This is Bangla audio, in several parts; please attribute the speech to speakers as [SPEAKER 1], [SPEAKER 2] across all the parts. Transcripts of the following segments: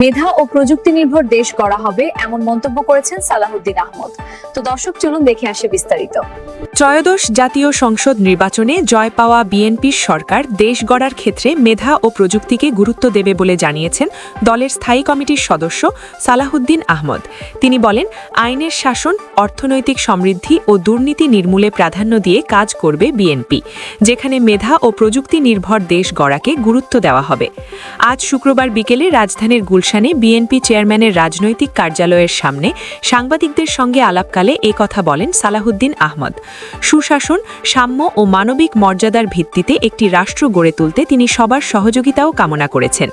[SPEAKER 1] মেধা ও প্রযুক্তি নির্ভর দেশ গড়া হবে এমন মন্তব্য করেছেন সালাহুদ্দিন আহমদ। তো দর্শক চলুন দেখে আসে বিস্তারিত।
[SPEAKER 2] ত্রয়োদশ জাতীয় সংসদ নির্বাচনে জয় পাওয়া বিএনপির সরকার দেশ গড়ার ক্ষেত্রে মেধা ও প্রযুক্তিকে গুরুত্ব দেবে বলে জানিয়েছেন দলের স্থায়ী কমিটির সদস্য সালাহুদ্দিন আহমদ। তিনি বলেন, আইনের শাসন, অর্থনৈতিক সমৃদ্ধি ও দুর্নীতি নির্মূলে প্রাধান্য দিয়ে কাজ করবে বিএনপি, যেখানে মেধা ও প্রযুক্তি নির্ভর দেশ গড়াকে গুরুত্ব দেওয়া হবে। আজ শুক্রবার বিকেলে রাজধানীর গুলশানে বিএনপি চেয়ারম্যানের রাজনৈতিক কার্যালয়ের সামনে সাংবাদিকদের সঙ্গে আলাপকালে এ কথা বলেন সালাহুদ্দিন আহমদ। সুশাসন, সাম্য ও মানবিক মর্যাদার ভিত্তিতে একটি রাষ্ট্র গড়ে তুলতে তিনি সবার সহযোগিতাও কামনা করেছেন।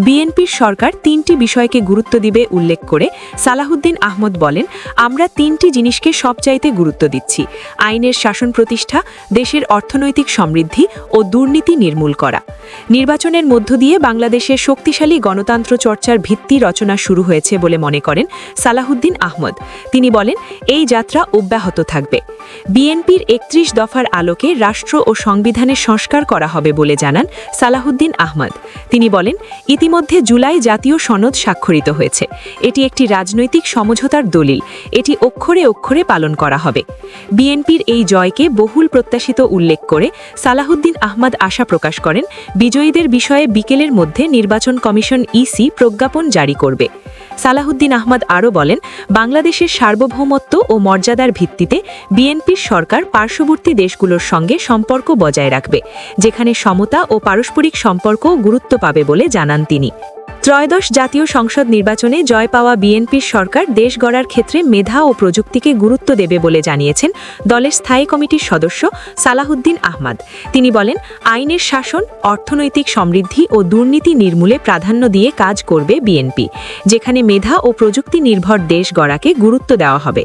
[SPEAKER 2] বিএনপির সরকার তিনটি বিষয়কে গুরুত্ব দিবে উল্লেখ করে সালাহুদ্দিন আহমদ বলেন, আমরা তিনটি জিনিসকে সবচাইতে গুরুত্ব দিচ্ছি: আইনের শাসন প্রতিষ্ঠা, দেশের অর্থনৈতিক সমৃদ্ধি ও দুর্নীতি নির্মূল করা। নির্বাচনের মধ্য দিয়ে বাংলাদেশের শক্তিশালী গণতন্ত্র চর্চার ভিত্তি রচনা শুরু হয়েছে বলে মনে করেন সালাহুদ্দিন আহমদ। তিনি বলেন, এই যাত্রা অব্যাহত থাকবে। বিএনপির ৩১ দফার আলোকে রাষ্ট্র ও সংবিধানের সংস্কার করা হবে বলে জানান সালাহুদ্দিন আহমদ। তিনি বলেন, ইতিমধ্যে জুলাই জাতীয় সনদ স্বাক্ষরিত হয়েছে। এটি একটি রাজনৈতিক সমঝোতার দলিল। এটি অক্ষরে অক্ষরে পালন করা হবে। বিএনপির এই জয়কে বহুল প্রত্যাশিত উল্লেখ করে সালাহুদ্দিন আহমদ আশা প্রকাশ করেন, বিজয়ীদের বিষয়ে বিকেলের মধ্যে নির্বাচন কমিশন ইসি প্রজ্ঞাপন জারি করবে। সালাহুদ্দিন আহমদ আরও বলেন, বাংলাদেশের সার্বভৌমত্ব ও মর্যাদার ভিত্তিতে বিএনপির সরকার পার্শ্ববর্তী দেশগুলোর সঙ্গে সম্পর্ক বজায় রাখবে, যেখানে সমতা ও পারস্পরিক সম্পর্ক গুরুত্ব পাবে বলে জানান তিনি। ত্রয়োদশ জাতীয় সংসদ নির্বাচনে জয় পাওয়া বিএনপির সরকার দেশ গড়ার ক্ষেত্রে মেধা ও প্রযুক্তিকে গুরুত্ব দেবে বলে জানিয়েছেন দলের স্থায়ী কমিটির সদস্য সালাহুদ্দিন আহমদ। তিনি বলেন, আইনের শাসন, অর্থনৈতিক সমৃদ্ধি ও দুর্নীতি নির্মূলে প্রাধান্য দিয়ে কাজ করবে বিএনপি, যেখানে মেধা ও প্রযুক্তি নির্ভর দেশ গড়াকে গুরুত্ব দেওয়া হবে।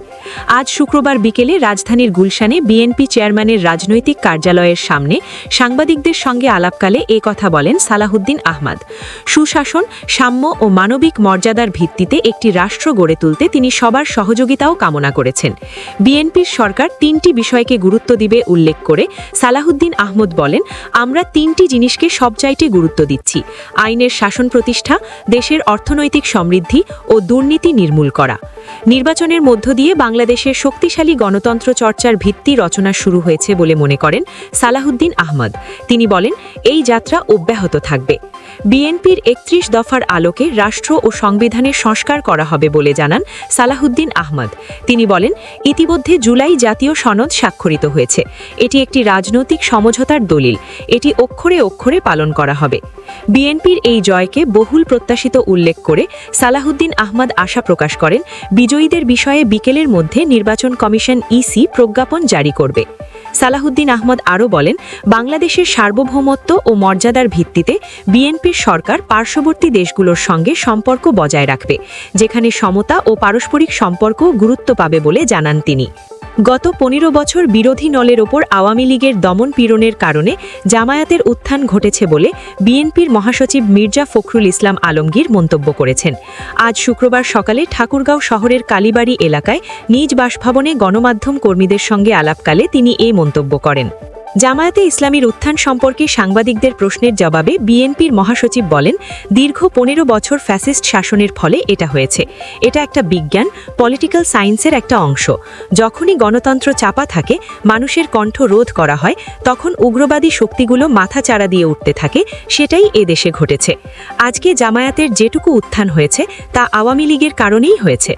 [SPEAKER 2] আজ শুক্রবার বিকেলে রাজধানীর গুলশানে বিএনপি চেয়ারম্যানের রাজনৈতিক কার্যালয়ের সামনে সাংবাদিকদের সঙ্গে আলাপকালে এ কথা বলেন সালাহুদ্দিন আহমদ। সুশাসন, সাম্য ও মানবিক মর্যাদার ভিত্তিতে একটি রাষ্ট্র গড়ে তুলতে তিনি সবার সহযোগিতাও কামনা করেছেন। বিএনপির সরকার তিনটি বিষয়কে গুরুত্ব দিবে উল্লেখ করে সালাহুদ্দিন আহমদ বলেন, আমরা তিনটি জিনিসকে সবচাইতে গুরুত্ব দিচ্ছি: আইনের শাসন প্রতিষ্ঠা, দেশের অর্থনৈতিক সমৃদ্ধি ও দুর্নীতি নির্মূল করা। নির্বাচনের মধ্য দিয়ে বাংলাদেশের শক্তিশালী গণতন্ত্র চর্চার ভিত্তি রচনা শুরু হয়েছে বলে মনে করেন সালাহুদ্দিন আহমদ। তিনি বলেন, এই যাত্রা অব্যাহত থাকবে। বিএনপির ৩১ দফার আলোকে রাষ্ট্র ও সংবিধানের সংস্কার করা হবে বলে জানান সালাহুদ্দিন আহমদ। তিনি বলেন, ইতিমধ্যে জুলাই জাতীয় সনদ স্বাক্ষরিত হয়েছে। এটি একটি রাজনৈতিক সমঝোতার দলিল। এটি অক্ষরে অক্ষরে পালন করা হবে। বিএনপির এই জয়কে বহুল প্রত্যাশিত উল্লেখ করে সালাহুদ্দিন আহমদ আশা প্রকাশ করেন, বিজয়ীদের বিষয়ে বিকেলের মধ্যে নির্বাচন কমিশন ইসি প্রজ্ঞাপন জারি করবে। সালাহুদ্দিন আহমদ আরও বলেন, বাংলাদেশের সার্বভৌমত্ব ও মর্যাদার ভিত্তিতে বিএনপির সরকার পার্শ্ববর্তী দেশগুলোর সঙ্গে সম্পর্ক বজায় রাখবে, যেখানে সমতা ও পারস্পরিক সম্পর্ক গুরুত্ব পাবে বলে জানান তিনি। গত ১৫ বছর বিরোধী দলের ওপর আওয়ামী লীগের দমন পীড়নের কারণে জামায়াতের উত্থান ঘটেছে বলে বিএনপির মহাসচিব মির্জা ফখরুল ইসলাম আলমগীর মন্তব্য করেছেন। আজ শুক্রবার সকালে ঠাকুরগাঁও শহরের কালীবাড়ি এলাকায় নিজ বাসভবনে গণমাধ্যম কর্মীদের সঙ্গে আলাপকালে তিনি এই মন্তব্য করেন। জামায়াতে ইসলামীর উত্থান সম্পর্কে সাংবাদিকদের প্রশ্নের জবাবে বিএনপির মহাসচিব বলেন, দীর্ঘ ১৫ বছর ফ্যাসিস্ট শাসনের ফলে এটা হয়েছে। এটা একটা বিজ্ঞান, পলিটিক্যাল সায়েন্সের একটা অংশ। যখনই গণতন্ত্র চাপা থাকে, মানুষের কণ্ঠ রোধ করা হয়, তখন উগ্রবাদী শক্তিগুলো মাথা চাড়া দিয়ে উঠতে থাকে। সেটাই এদেশে ঘটেছে। আজকে জামায়াতের যেটুকু উত্থান হয়েছে তা আওয়ামী লীগের কারণেই হয়েছে।